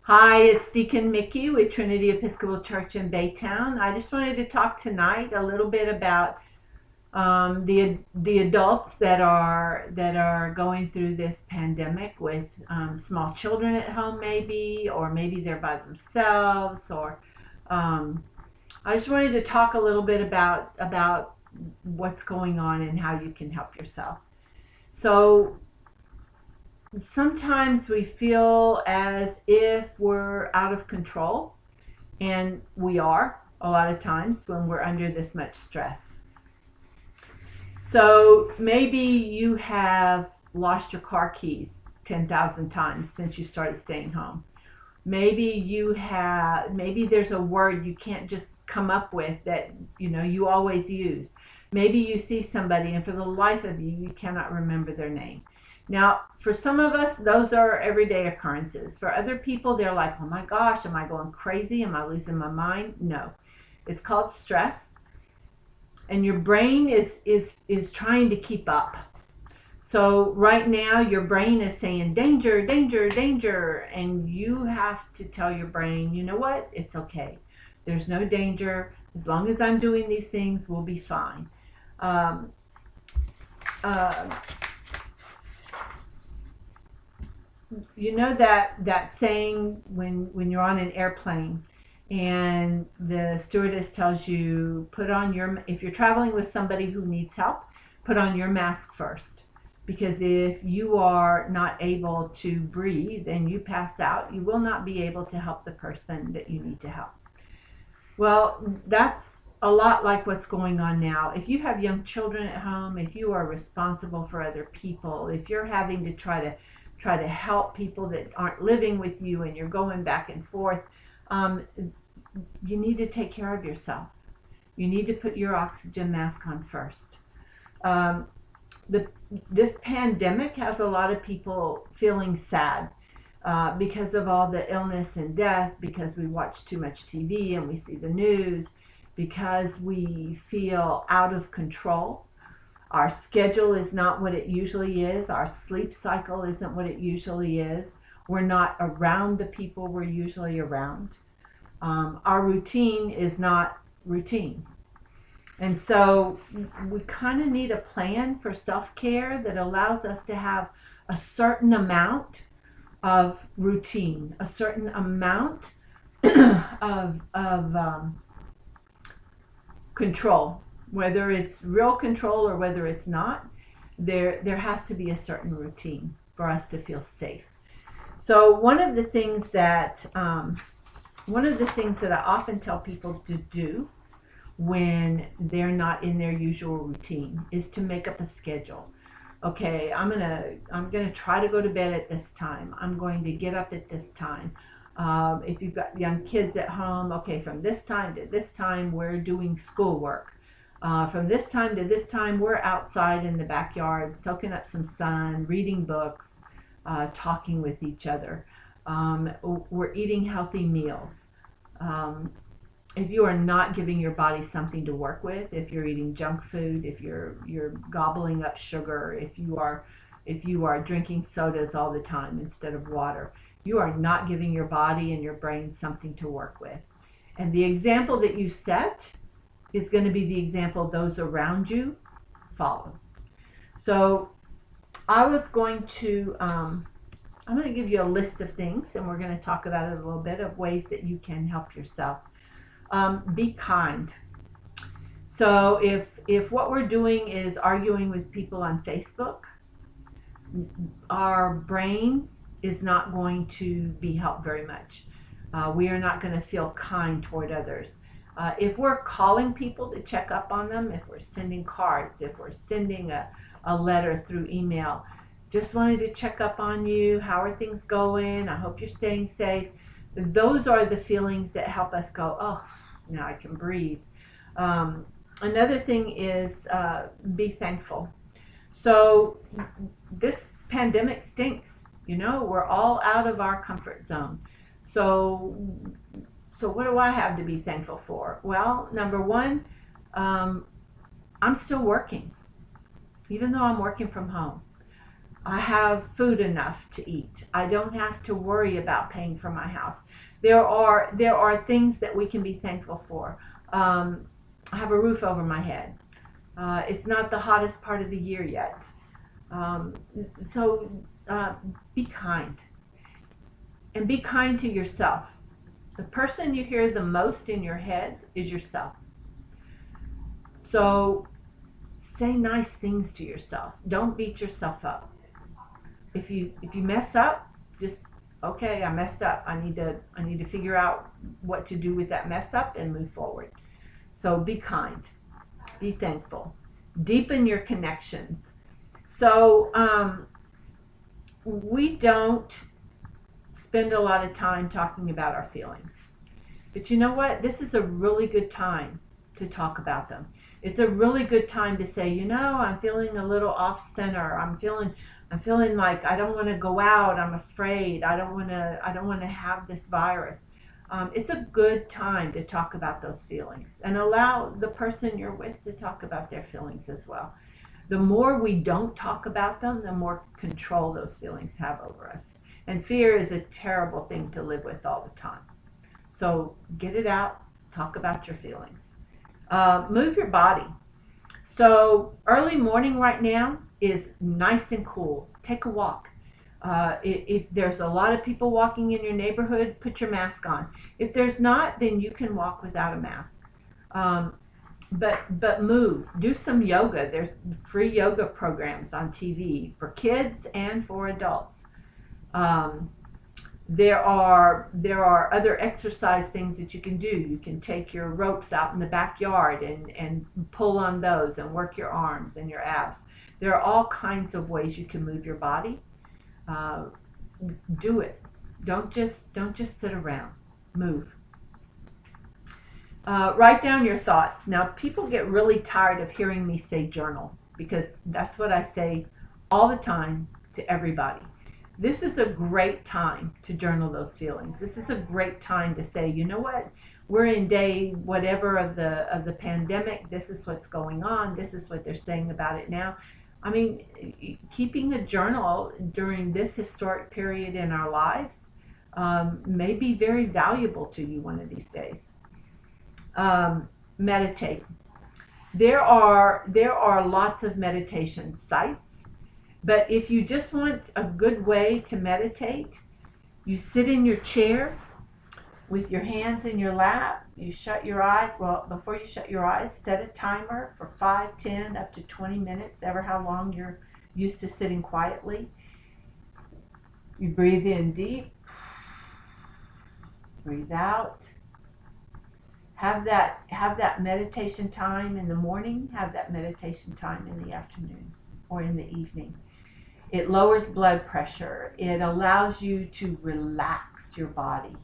Hi, it's Deacon Micki with Trinity Episcopal Church in Baytown. I just wanted to talk tonight a little bit about the adults that are going through this pandemic with small children at home, or maybe they're by themselves, or um, I just wanted to talk a little bit about what's going on and how you can help yourself. So sometimes we feel as if we're out of control, and we are a lot of times when we're under this much stress. So maybe you have lost your car keys 10,000 times since you started staying home. Maybe there's a word you can't just come up with that you always use. Maybe you see somebody and for the life of you cannot remember their name. Now, for some of us, those are everyday occurrences. For other people, they're like, oh my gosh, am I going crazy? Am I losing my mind? No. It's called stress, and your brain is trying to keep up. So right now your brain is saying danger, danger, danger, and you have to tell your brain, you know what? It's okay. There's no danger. As long as I'm doing these things, we'll be fine. Um, uh, you know that saying when you're on an airplane and the stewardess tells you, if you're traveling with somebody who needs help, put on your mask first, because if you are not able to breathe and you pass out, you will not be able to help the person that you need to help. Well, that's a lot like what's going on now. If you have young children at home, if you are responsible for other people, if you're having to try to help people that aren't living with you and you're going back and forth, um, you need to take care of yourself. You need to put your oxygen mask on first. Um, this pandemic has a lot of people feeling sad because of all the illness and death, because we watch too much TV and we see the news, because we feel out of control. Our schedule is not what it usually is. Our sleep cycle isn't what it usually is. We're not around the people we're usually around. Our routine is not routine. And so we kind of need a plan for self-care that allows us to have a certain amount of routine, a certain amount of control, whether it's real control or whether it's not. There has to be a certain routine for us to feel safe. So one of the things that I often tell people to do when they're not in their usual routine is to make up a schedule. Okay, I'm gonna try to go to bed at this time. I'm going to get up at this time. If you've got young kids at home, okay, from this time to this time we're doing schoolwork. From this time to this time we're outside in the backyard soaking up some sun, reading books, talking with each other. We're eating healthy meals. Um, if you are not giving your body something to work with, if you're eating junk food, if you're gobbling up sugar, if you are drinking sodas all the time instead of water, you are not giving your body and your brain something to work with. And the example that you set is going to be the example those around you follow. So I was going to I'm going to give you a list of things, and we're going to talk about it a little bit, of ways that you can help yourself. Be kind. So if what we're doing is arguing with people on Facebook, our brain is not going to be helped very much. We are not going to feel kind toward others. If we're calling people to check up on them, if we're sending cards, if we're sending a letter through email, just wanted to check up on you, how are things going, I hope you're staying safe. Those are the feelings that help us go, oh, now I can breathe. Another thing is be thankful. So this pandemic stinks. We're all out of our comfort zone. So what do I have to be thankful for? Well, number one, I'm still working, even though I'm working from home. I have food enough to eat. I don't have to worry about paying for my house. There are things that we can be thankful for. I have a roof over my head. It's not the hottest part of the year yet. Um, so be kind, and be kind to yourself. The person you hear the most in your head is yourself. So say nice things to yourself. Don't beat yourself up. If you mess up, just okay, I messed up. I need to figure out what to do with that mess up and move forward. So be kind, be thankful, deepen your connections. So we don't spend a lot of time talking about our feelings. But you know what? This is a really good time to talk about them. It's a really good time to say, I'm feeling a little off center. I'm feeling like I don't want to go out. I'm afraid. I don't want to have this virus. It's a good time to talk about those feelings and allow the person you're with to talk about their feelings as well. The more we don't talk about them, the more control those feelings have over us. And fear is a terrible thing to live with all the time. So get it out, talk about your feelings. Move your body. So early morning right now is nice and cool. Take a walk. If there's a lot of people walking in your neighborhood, put your mask on. If there's not, then you can walk without a mask. But move. Do some yoga. There's free yoga programs on TV for kids and for adults. Um, there are other exercise things that you can do. You can take your ropes out in the backyard and pull on those and work your arms and your abs. There are all kinds of ways you can move your body. Uh, do it. Don't just sit around. Move. Write down your thoughts. Now, people get really tired of hearing me say journal because that's what I say all the time to everybody. This is a great time to journal those feelings. This is a great time to say, you know what? We're in day whatever of the pandemic. This is what's going on. This is what they're saying about it now. I mean, keeping a journal during this historic period in our lives may be very valuable to you one of these days. Meditate. There are lots of meditation sites. But if you just want a good way to meditate, you sit in your chair with your hands in your lap. You shut your eyes. Well, before you shut your eyes, set a timer for 5, 10, up to 20 minutes, ever how long you're used to sitting quietly. You breathe in deep. Breathe out. Have that meditation time in the morning. Have that meditation time in the afternoon or in the evening. It lowers blood pressure. It allows you to relax your body.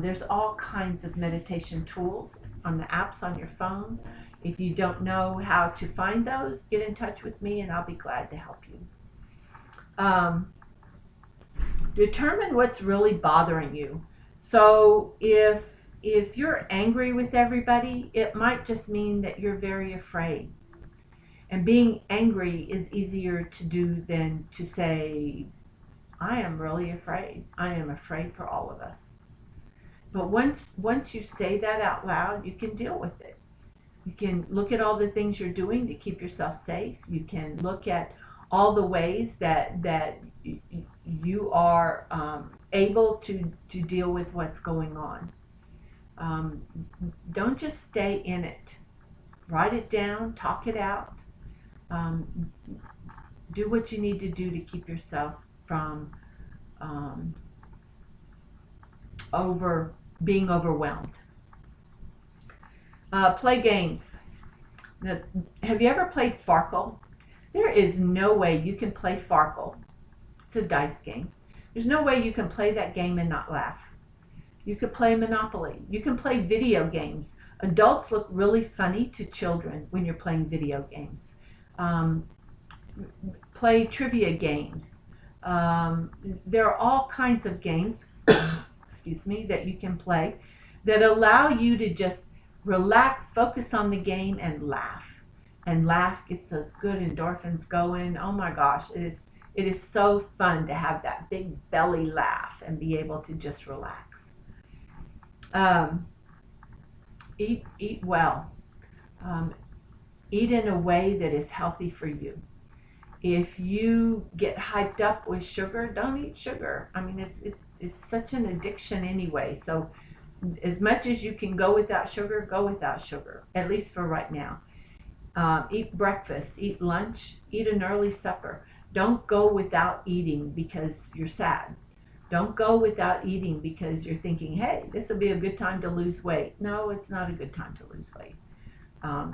There's all kinds of meditation tools on the apps on your phone. If you don't know how to find those, get in touch with me and I'll be glad to help you. Determine what's really bothering you. So if you're angry with everybody, it might just mean that you're very afraid. And being angry is easier to do than to say, I am really afraid. I am afraid for all of us. But once you say that out loud, you can deal with it. You can look at all the things you're doing to keep yourself safe. You can look at all the ways that you are able to deal with what's going on. Don't just stay in it. Write it down, talk it out. Do what you need to do to keep yourself from being overwhelmed. Play games. Now, have you ever played Farkle? There is no way you can play Farkle. It's a dice game. There's no way you can play that game and not laugh. You could play Monopoly. You can play video games. Adults look really funny to children when you're playing video games. Play trivia games. There are all kinds of games excuse me, that you can play that allow you to just relax, focus on the game, and laugh. And laugh gets those good endorphins going. Oh my gosh, It is so fun to have that big belly laugh and be able to just relax. Um, eat well. Um, Eat in a way that is healthy for you. If you get hyped up with sugar, don't eat sugar. I mean, it's such an addiction anyway. So as much as you can go without sugar, go without sugar, at least for right now. Eat breakfast, eat lunch, eat an early supper. Don't go without eating because you're sad. Don't go without eating because you're thinking, hey, this will be a good time to lose weight. No, it's not a good time to lose weight.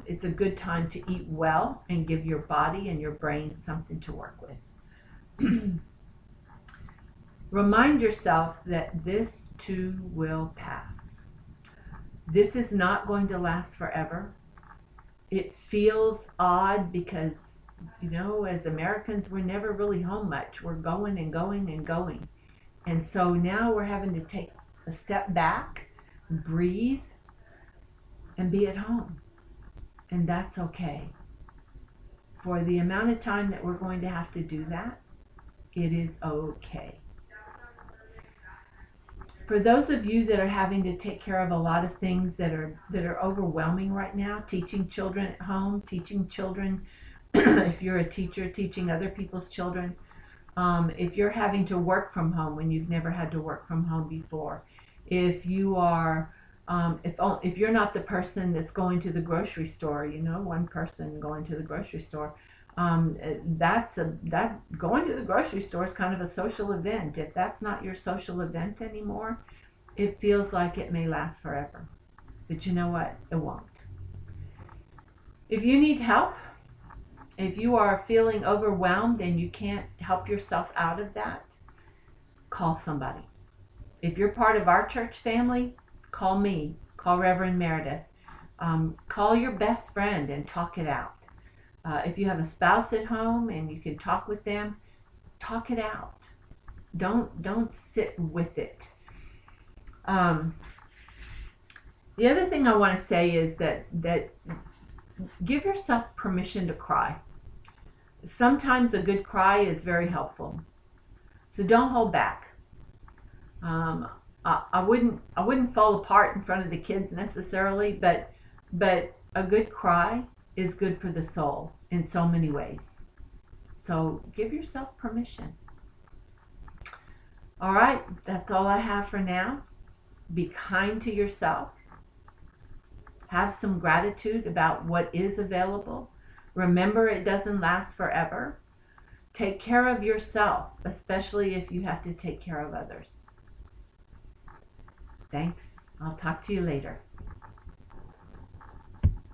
It's a good time to eat well and give your body and your brain something to work with. Remind yourself that this too will pass. This is not going to last forever. It feels odd because, as Americans, we're never really home much. We're going and going and going. And so now we're having to take a step back, breathe, and be at home. And that's okay. For the amount of time that we're going to have to do that, it is okay. For those of you that are having to take care of a lot of things that are overwhelming right now, teaching children at home, teaching children, if you're a teacher, teaching other people's children, if you're having to work from home when you've never had to work from home before, if you are, if you're not the person that's going to the grocery store, one person going to the grocery store, that going to the grocery store is kind of a social event. If that's not your social event anymore, it feels like it may last forever. But you know what? It won't. If you need help, if you are feeling overwhelmed and you can't help yourself out of that, call somebody. If you're part of our church family, call me. Call Reverend Meredith. Call your best friend and talk it out. If you have a spouse at home and you can talk with them, talk it out. Don't sit with it. The other thing I want to say is that give yourself permission to cry. Sometimes a good cry is very helpful. So don't hold back. I wouldn't fall apart in front of the kids necessarily, but a good cry is good for the soul in so many ways. So give yourself permission. All right, that's all I have for now. Be kind to yourself. Have some gratitude about what is available. Remember, it doesn't last forever. Take care of yourself, especially if you have to take care of others. Thanks. I'll talk to you later.